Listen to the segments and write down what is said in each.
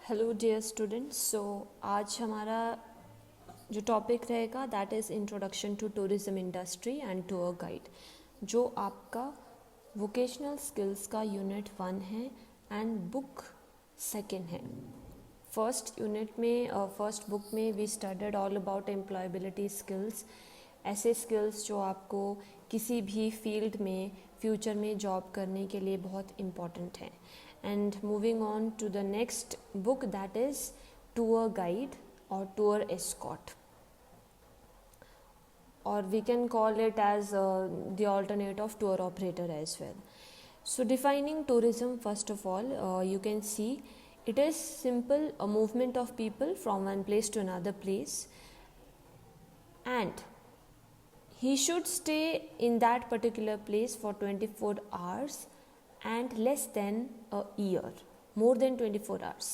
Hello dear students. आज हमारा जो टॉपिक रहेगा that is introduction to tourism industry and tour guide, जो आपका वोकेशनल स्किल्स का यूनिट 1 है एंड बुक सेकेंड है। फर्स्ट यूनिट में फर्स्ट बुक में we studied all about employability skills, ऐसे स्किल्स जो आपको किसी भी फील्ड में फ्यूचर में जॉब करने के लिए बहुत इम्पॉर्टेंट हैं। And moving on to the next book, that is tour guide or tour escort, or we can call it as the alternate of tour operator as well. So defining tourism, first of all, you can see it is simple a movement of people from one place to another place, and he should stay in that particular place for 24 hours and less than a year, more than 24 hours.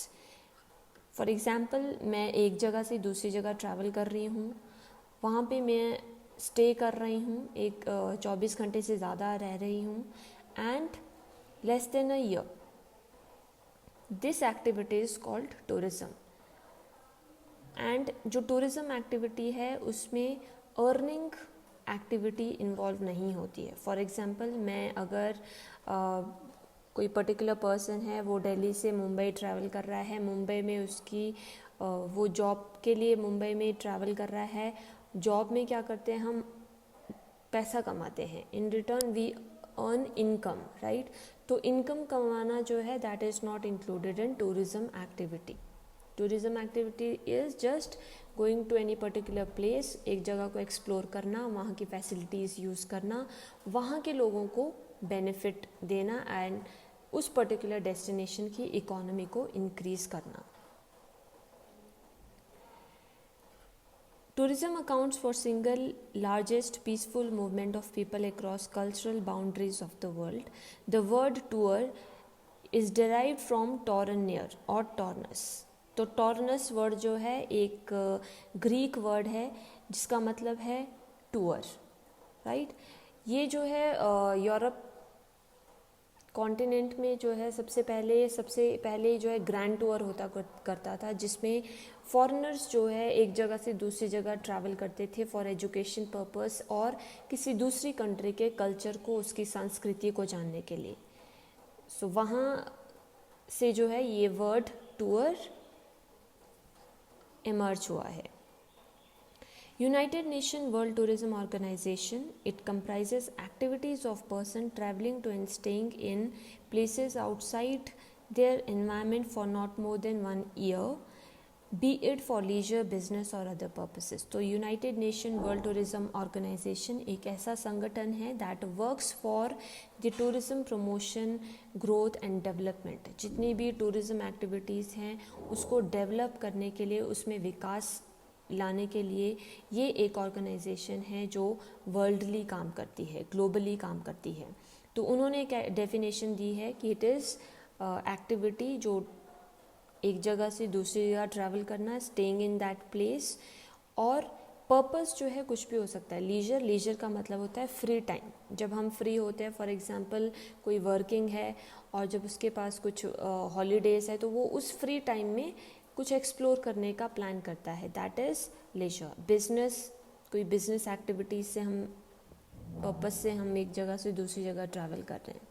For example, मैं एक जगह से दूसरी जगह travel कर रही हूँ, वहाँ पे मैं स्टे कर रही हूँ, एक 24 घंटे से ज़्यादा रह रही हूँ, and less than a year, this activity is called tourism. And जो टूरिज़्म एक्टिविटी है उसमें अर्निंग एक्टिविटी इन्वॉल्व नहीं होती है। फॉर एग्ज़ाम्पल, मैं अगर कोई पर्टिकुलर पर्सन है, वो दिल्ली से मुंबई ट्रैवल कर रहा है, मुंबई में उसकी वो जॉब के लिए मुंबई में ट्रैवल कर रहा है। जॉब में क्या करते हैं, हम पैसा कमाते हैं, in return we earn income, right. तो इनकम कमाना जो है that is not included in tourism activity. Tourism activity is just going to any particular place, एक जगह को एक्सप्लोर करना, वहाँ की फैसिलिटीज़ यूज़ करना, वहाँ के लोगों को बेनिफिट देना एंड उस पर्टिकुलर डेस्टिनेशन की इकोनॉमी को इंक्रीज़ करना। Tourism accounts for single largest peaceful movement of people across cultural boundaries of the world. The word tour is derived from torneer or tornus. तो टॉर्नस वर्ड जो है एक Greek word है जिसका मतलब है टूर, राइट। ये जो है यूरोप कॉन्टिनेंट में जो है सबसे पहले जो है ग्रैंड टूर होता करता था, जिसमें फॉरेनर्स जो है एक जगह से दूसरी जगह ट्रैवल करते थे फॉर एजुकेशन पर्पस और किसी दूसरी कंट्री के कल्चर को, उसकी संस्कृति को जानने के लिए। सो वहाँ से जो है ये वर्ड टूर इमर्ज हुआ है। United Nations World Tourism Organization, it comprises activities of person traveling to and staying in places outside their environment for not more than 1 year, be it for leisure, business or other purposes. तो United Nations World Tourism Organization एक ऐसा संगठन है that works for the tourism promotion, growth and development. जितनी भी tourism activities हैं उसको develop करने के लिए, उसमें विकास लाने के लिए ये एक ऑर्गेनाइजेशन है जो वर्ल्डली काम करती है, ग्लोबली काम करती है। तो उन्होंने एक डेफिनेशन दी है कि इट इज़ एक्टिविटी जो एक जगह से दूसरी जगह ट्रैवल करना, स्टेइंग इन दैट प्लेस, और पर्पस जो है कुछ भी हो सकता है। लीजर का मतलब होता है फ्री टाइम, जब हम फ्री होते हैं, फॉर एग्जांपल कोई वर्किंग है और जब उसके पास कुछ हॉलीडेज़ है तो वो उस फ्री टाइम में कुछ एक्सप्लोर करने का प्लान करता है, दैट इज़ लेजर। बिजनेस, कोई बिजनेस एक्टिविटीज़ से हम पर्पस से हम एक जगह से दूसरी जगह ट्रैवल कर रहे हैं।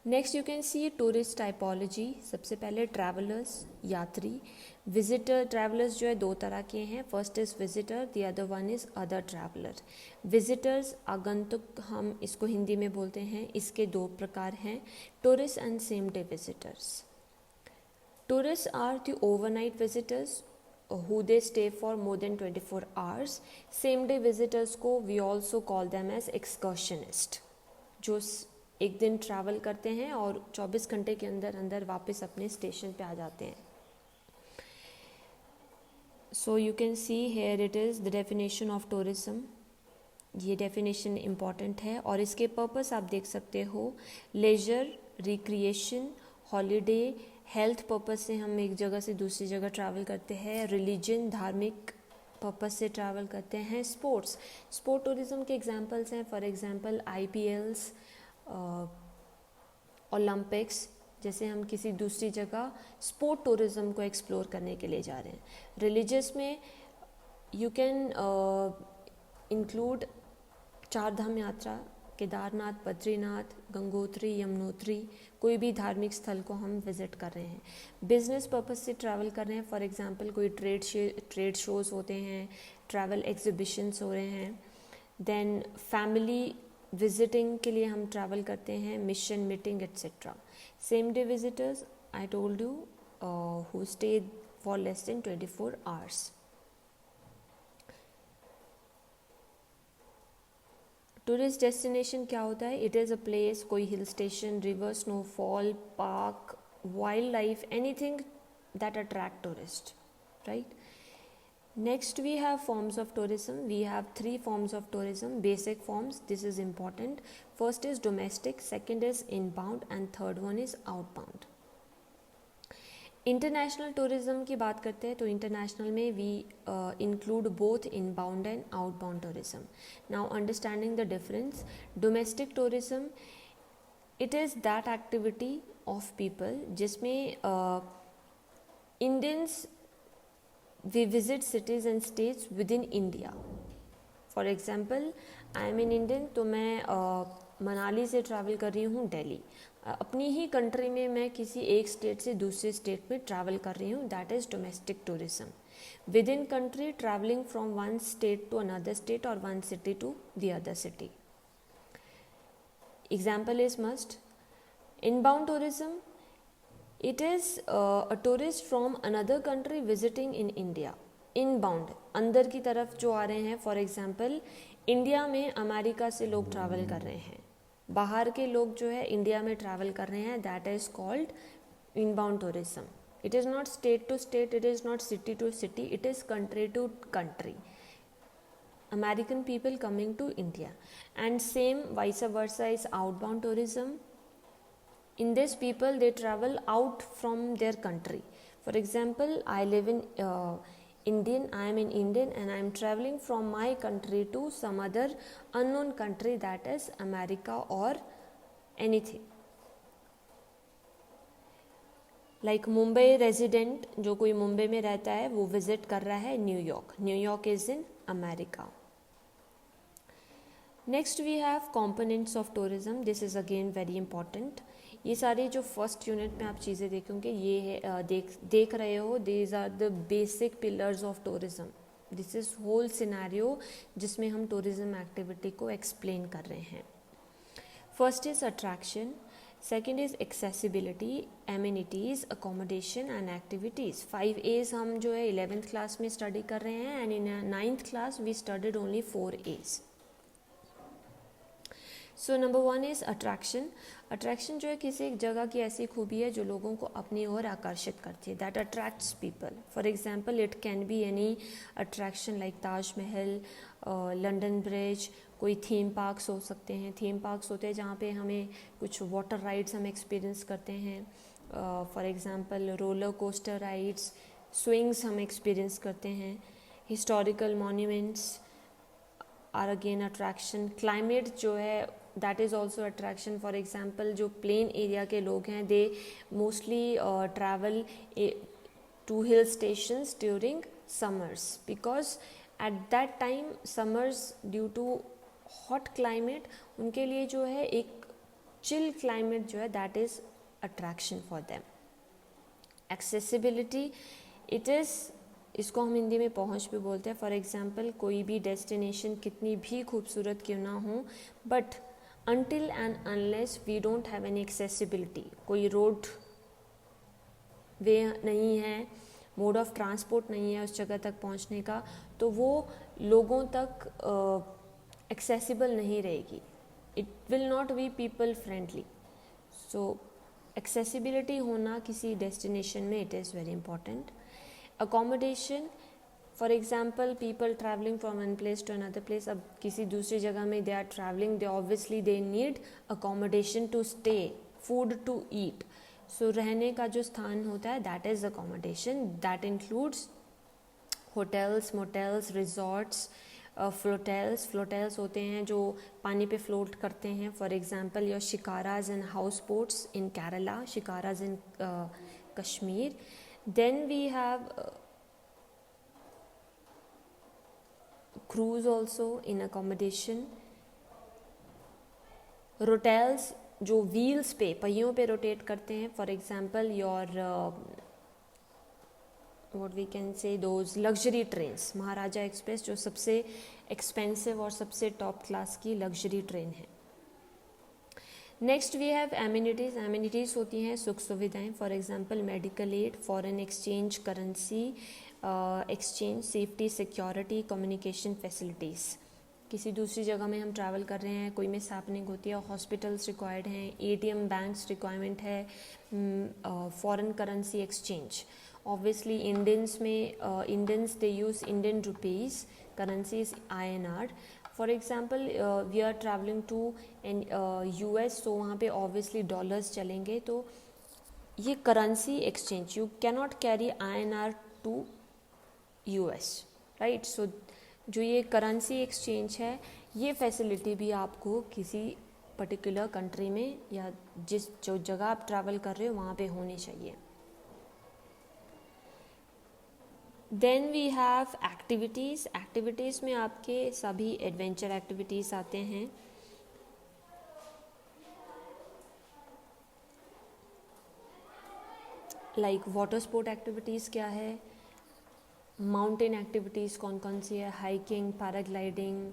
Next you can see tourist typology. सबसे पहले ट्रैवलर्स, यात्री। विजिटर, ट्रैवलर्स जो है दो तरह के हैं, first is visitor, the other one is other traveller. Visitors, आगंतुक हम इसको हिंदी में बोलते हैं, इसके दो प्रकार हैं, tourist and same day visitors. Tourists are the overnight visitors who they stay for more than 24 hours. Same day visitors को we also call them as excursionist, जो एक दिन ट्रैवल करते हैं और 24 घंटे के अंदर अंदर वापस अपने स्टेशन पे आ जाते हैं। So you can see here it is the definition of tourism. ये डेफिनेशन इम्पॉर्टेंट है और इसके पर्पस आप देख सकते हो, leisure, recreation, holiday, health purpose से हम एक जगह से दूसरी जगह ट्रैवल करते हैं, रिलीजन, धार्मिक पर्पस से ट्रैवल करते हैं, स्पोर्ट्स टूरिज़्म के एग्जांपल्स हैं, फॉर एग्जांपल IPLs, ओलंपिक्स, जैसे हम किसी दूसरी जगह स्पोर्ट टूरिज़्म को एक्सप्लोर करने के लिए जा रहे हैं. रिलीजियस में यू कैन इंक्लूड चार धाम यात्रा, केदारनाथ, बद्रीनाथ, गंगोत्री, यमुनोत्री, कोई भी धार्मिक स्थल को हम विज़िट कर रहे हैं. बिजनेस पर्पस से ट्रैवल कर रहे हैं, फॉर एग्जांपल कोई ट्रेड शोज़ होते हैं, ट्रैवल एग्जीबिशंस हो रहे हैं. देन फैमिली विजिटिंग के लिए हम ट्रैवल करते हैं, mission meeting etcetera. Same day visitors I told you who stay for less than 24 hours. Tourist destination क्या होता है? इट इज़ अ प्लेस, कोई hill station, river, snowfall, park, wild life, anything that attract tourist, right? Next we have forms of tourism. We have three forms of tourism, basic forms. This is important. First is domestic, second is inbound and third one is outbound. International tourism की बात करते हैं तो international में we include both inbound and outbound tourism. Now understanding the difference, domestic tourism it is that activity of people जिसमें Indians we visit cities and states within India. For example, I am in Indian, तो मैं मनाली से travel कर रही हूँ दिल्ली. अपनी ही country में मैं किसी एक स्टेट से दूसरे स्टेट में ट्रैवल कर रही हूँ, that is domestic tourism. Within country travelling from one state to another state और one city to the other city. Example is must. Inbound tourism, it is a tourist from another country visiting in India. Inbound, अंदर की तरफ जो आ रहे हैं. For example India में America से लोग ट्रैवल कर रहे हैं, बाहर के लोग जो है इंडिया में ट्रैवल कर रहे हैं, that is called inbound tourism. It is not state to state, it is not city to city, it is country to country. American people coming to India. And same vice versa is outbound tourism. In this, people they travel out from their country. For example, I live in I am in Indian and I am traveling from my country to some other unknown country, that is America or anything. Like Mumbai resident, जो कोई मुंबई में रहता है वो visit कर रहा है New York. New York is in America. Next we have components of tourism. This is again very important. ये सारी जो फर्स्ट यूनिट में आप चीज़ें देखोगे ये है देख रहे हो, these are the basic pillars of tourism. This is whole scenario जिसमें हम टूरिज्म एक्टिविटी को एक्सप्लेन कर रहे हैं. First is attraction, second is accessibility, amenities, accommodation and activities. 5 A's हम जो है 11th क्लास में स्टडी कर रहे हैं and in 9th class we studied only 4 A's. So number 1 is attraction. Attraction जो है किसी एक जगह की ऐसी खूबी है जो लोगों को अपनी ओर आकर्षित करती है, that attracts people. For example it can be any attraction like Taj Mahal, London bridge, कोई थीम पार्क्स हो सकते हैं. थीम पार्क्स होते हैं जहाँ पे हमें कुछ वाटर राइड्स हम एक्सपीरियंस करते हैं. For example roller coaster rides, swings हम एक्सपीरियंस करते हैं. Historical monuments are again attraction. Climate जो है that is also attraction. For example जो प्लेन एरिया के लोग हैं they mostly travel to hill stations during summers because at that time summers due to hot climate उनके लिए जो है एक चिल क्लाइमेट जो है that is attraction for them. Accessibility, it is, इसको हम हिंदी में पहुंच भी बोलते हैं. फॉर एग्जाम्पल कोई भी डेस्टिनेशन कितनी भी खूबसूरत क्यों ना हो, but until and unless we don't have any accessibility, कोई रोड वे नहीं है, मोड ऑफ ट्रांसपोर्ट नहीं है उस जगह तक पहुंचने का, तो वो लोगों तक एक्सेसिबल नहीं रहेगी. It will not be people friendly. So accessibility होना किसी डेस्टिनेशन में it is very important. Accommodation, for example people travelling from one place to another place. अब किसी दूसरी जगह में they are travelling, they obviously they need accommodation to stay, food to eat. So रहने का जो स्थान होता है that is accommodation. That includes hotels, motels, resorts, floatels होते हैं जो पानी पे फ्लोट करते हैं. For example your shikaras and house boats in Kerala, shikaras in Kashmir. Then we have cruise also in accommodation. Rotels जो व्हील्स पे, पहियों पे रोटेट करते हैं. For example your what we can say those luxury trains, Maharaja express जो सबसे एक्सपेंसिव और सबसे टॉप क्लास की लग्जरी ट्रेन है. Next we have amenities. Amenities होती हैं सुख सुविधाएं. For example medical aid, foreign exchange, currency exchange, safety, security, communication facilities. किसी दूसरी जगह में हम ट्रैवल कर रहे हैं, कोई मिस हैपनिंग होती है, हॉस्पिटल्स रिक्वायर्ड हैं, एटीएम बैंक्स रिक्वायरमेंट है, foreign currency exchange. Obviously Indians में Indians they use Indian rupees, currency is INR. For example we are travelling to US, तो वहाँ पे ऑब्वियसली डॉलर्स चलेंगे. तो ये currency exchange, you cannot carry INR to US, right. So जो ये currency exchange है, ये फैसिलिटी भी आपको किसी पर्टिकुलर कंट्री में या जो जगह आप ट्रैवल कर रहे हो वहाँ पे होनी चाहिए. Then we have activities. Activities में आपके सभी एडवेंचर एक्टिविटीज़ आते हैं. लाइक वाटर स्पोर्ट एक्टिविटीज़ क्या है, माउंटेन एक्टिविटीज़ कौन कौन सी है, hiking, paragliding,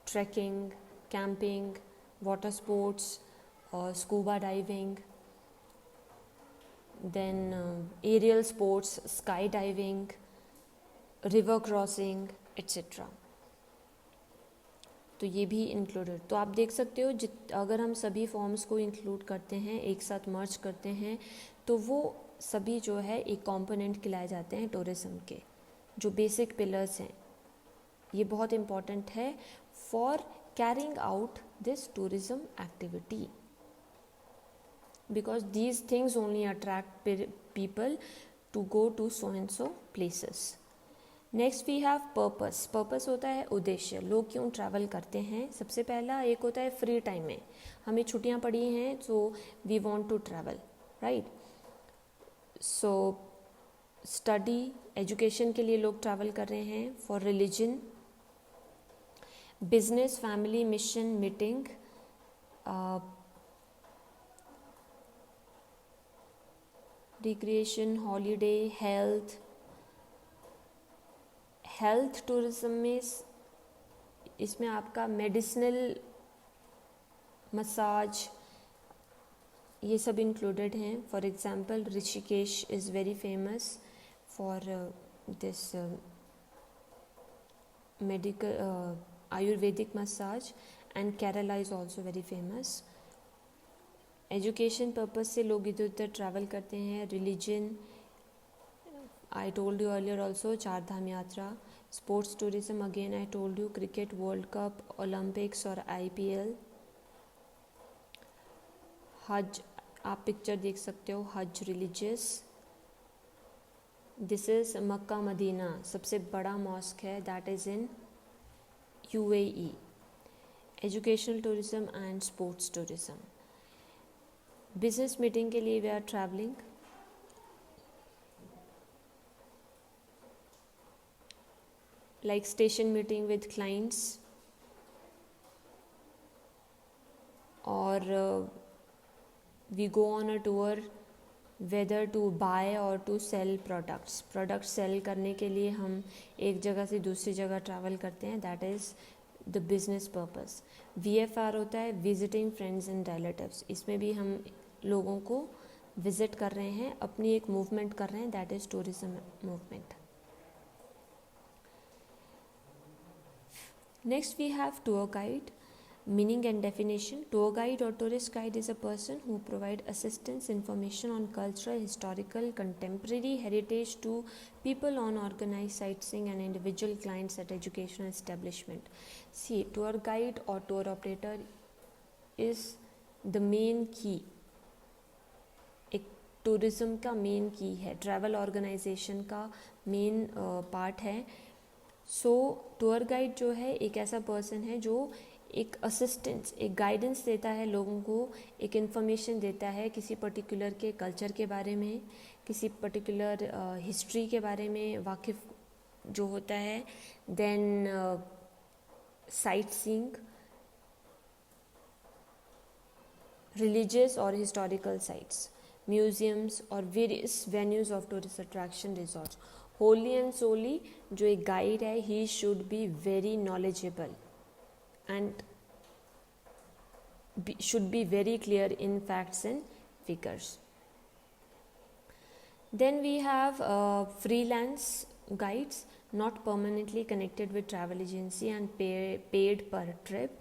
trekking, camping, water sports, scuba diving, then aerial sports, sky diving, river crossing etcetera. तो ये भी इंक्लूडेड. तो आप देख सकते हो अगर हम सभी फॉर्म्स को इंक्लूड करते हैं, एक साथ मर्ज करते हैं, तो वो सभी जो है एक कंपोनेंट खिलाए जाते हैं टूरिज्म के, जो बेसिक पिलर्स हैं. ये बहुत इम्पॉर्टेंट है for carrying out this tourism activity, because these things only attract people to go to so and so places. Next we have purpose. Purpose होता है उद्देश्य, लोग क्यों ट्रैवल करते हैं. सबसे पहला एक होता है फ्री टाइम में, हमें छुट्टियां पड़ी हैं, so we want to travel, right. So study, education के लिए लोग ट्रैवल कर रहे हैं. For religion, business, family, mission, meeting, recreation, holiday, health. Health tourism में इसमें आपका मेडिसिनल, मसाज, ये सब इंक्लूडेड हैं. For example Rishikesh is very famous for this medical Ayurvedic massage, and Kerala is also very famous. Education purpose से लोग इधर उधर ट्रैवल करते हैं. Religion, I told you earlier also, Char Dham Yatra. Sports tourism, again I told you, cricket, world cup, olympics और IPL. Hajj, आप picture देख सकते हो, Hajj religious. This is Mecca Medina, सबसे बड़ा मॉस्क है, that is in UAE. Educational tourism and sports tourism. Business meeting के लिए we are travelling. Like station meeting with clients, और we go on a tour whether to buy or to sell products. Product sell करने के लिए हम एक जगह से दूसरी जगह ट्रैवल करते हैं, that is the business purpose. VFR होता है विजिटिंग फ्रेंड्स एंड रिलेटिव्स. इसमें भी हम लोगों को विजिट कर रहे हैं, अपनी एक मूवमेंट कर रहे हैं, that is tourism movement. Next we have tour guide. Meaning and definition. Tour guide or tourist guide is a person who provide assistance, information on cultural, historical, contemporary heritage to people on organized sightseeing and individual clients at educational establishment. See, tour guide or tour operator is the main key. एक tourism का main key है, travel organization का main part है. सो tour guide जो है एक ऐसा person है जो एक असिस्टेंस, एक गाइडेंस देता है लोगों को, एक इन्फॉर्मेशन देता है किसी पर्टिकुलर के कल्चर के बारे में, किसी पर्टिकुलर हिस्ट्री के बारे में वाकिफ जो होता है. Then sightseeing, religious or historical sites, museums और various venues of tourist attraction resorts. Wholly and solely जो एक guide है, he should be very knowledgeable and should be very clear in facts and figures. Then we have freelance guides, not permanently connected with travel agency and paid per trip.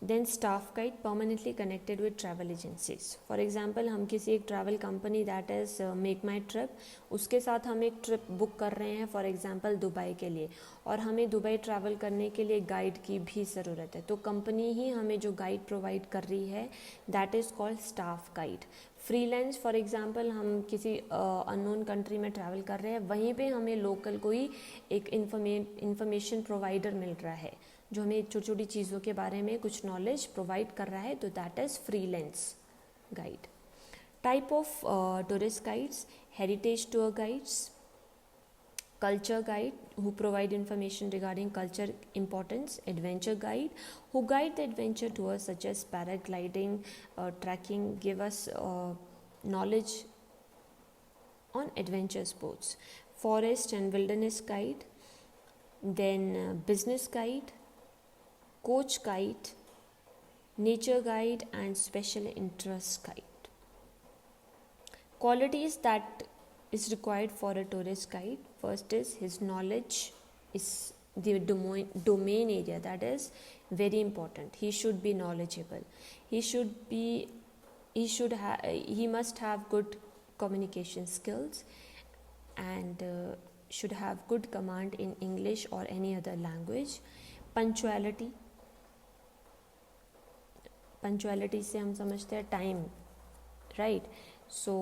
Then staff guide permanently connected with travel agencies. For example हम किसी एक travel company that is make my trip, उसके साथ हम एक trip book कर रहे हैं फॉर एग्जांपल दुबई के लिए, और हमें दुबई ट्रैवल करने के लिए गाइड की भी ज़रूरत है, तो कंपनी ही हमें जो गाइड प्रोवाइड कर रही है that is called staff guide. Freelance for example हम किसी अननोन कंट्री में ट्रैवल कर रहे हैं, वहीं पे हमें लोकल कोई एक इंफॉर्मेशन प्रोवाइडर मिल रहा है जो हमें छोटी छोटी चीज़ों के बारे में कुछ नॉलेज प्रोवाइड कर रहा है, तो that is freelance guide. Type of tourist guides: heritage tour guides, culture guide who provide information regarding culture importance, adventure guide who guide the adventure tours such as paragliding, trekking, give us knowledge on adventure sports, forest and wilderness guide, then business guide, coach guide, nature guide and special interest guide. Qualities that is required for a tourist guide: first is his knowledge is the domain area, that is very important. He should be knowledgeable, he must have good communication skills and should have good command in English or any other language. Punctuality से हम समझते हैं time, right? So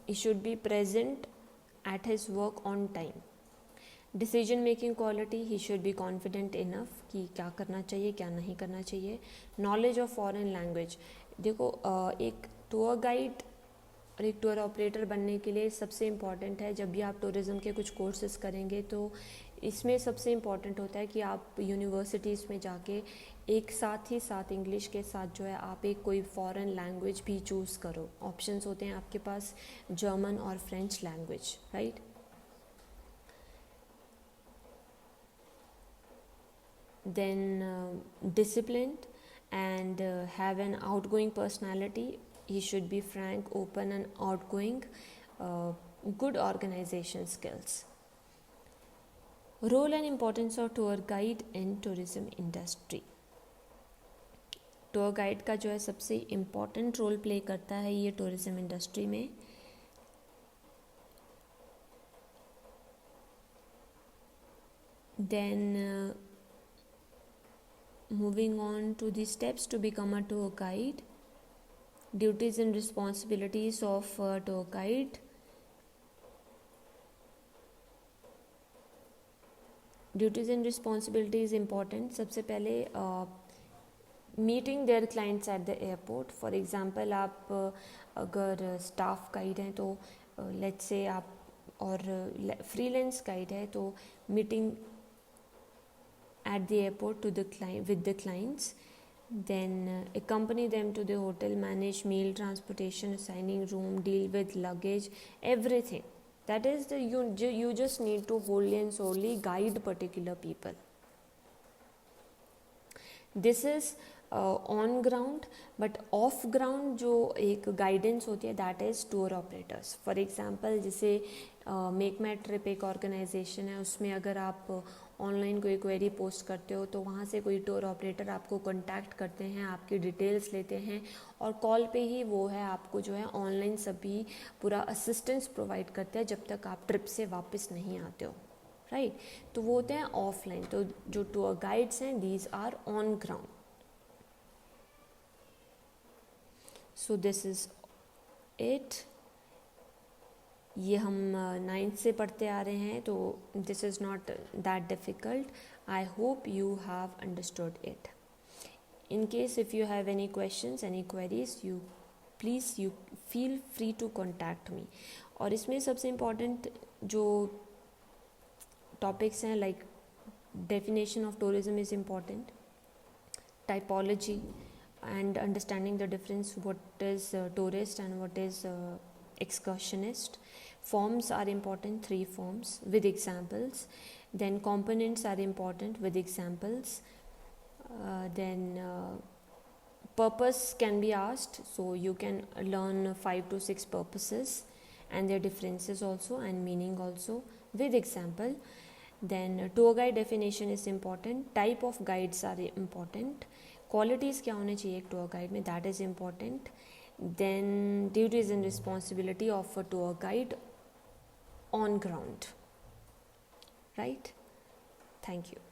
he should be present at his work on time. Decision making quality: he should be confident enough कि क्या करना चाहिए क्या नहीं करना चाहिए. Knowledge of foreign language: देखो एक टूर गाइड और एक टूर ऑपरेटर बनने के लिए सबसे इम्पॉर्टेंट है, जब भी आप टूरिज़्म के कुछ कोर्सेज करेंगे तो इसमें सबसे इम्पॉर्टेंट होता है कि आप यूनिवर्सिटीज़ में जाके एक साथ ही साथ इंग्लिश के साथ जो है आप एक कोई फॉरेन लैंग्वेज भी चूज़ करो. ऑप्शंस होते हैं आपके पास, जर्मन और French language, right? Then disciplined and have an outgoing personality. He should be frank, open and outgoing. Good organization skills. Role and importance of tour guide in tourism industry. Tour guide का जो है सबसे important role play करता है ये tourism industry में. Then moving on to the steps to become a tour guide. Duties and responsibilities of a tour guide. Duties and responsibilities important. सबसे पहले meeting their clients at the airport. For example आप अगर staff guide हैं तो let's say आप, और freelance guide है तो meeting at the airport to the client with the clients. Then accompany them to the hotel, manage meal, transportation, assigning room, deal with luggage, everything. That is the you just need to wholly and solely guide particular people. This is on ground, but off ground जो एक guidance होती है that is tour operators. For example जैसे make my trip एक organization है, उसमें अगर आप ऑनलाइन कोई क्वेरी पोस्ट करते हो तो वहाँ से कोई टूर ऑपरेटर आपको कांटेक्ट करते हैं, आपकी डिटेल्स लेते हैं और कॉल पे ही वो है आपको जो है ऑनलाइन सभी पूरा असिस्टेंस प्रोवाइड करते हैं जब तक आप ट्रिप से वापस नहीं आते हो, राइट? तो वो होते हैं ऑफलाइन. तो जो टूर गाइड्स हैं these are on ground. So this is it. ये हम नाइन्थ से पढ़ते आ रहे हैं, तो this is not that difficult. I hope you have understood it. In case if you have any questions, any queries, you feel free to contact me. और इसमें सबसे important जो topics हैं, like definition of tourism is important, typology and understanding the difference what is tourist and what is excursionist. Forms are important, 3 forms with examples. Then components are important with examples. Then purpose can be asked, so you can learn 5 to 6 purposes and their differences also and meaning also with example. Then tour guide definition is important. Type of guides are important. Qualities क्या होने चाहिए एक tour guide में, that is important. Then duties and responsibility of a tour guide on ground, right? Thank you.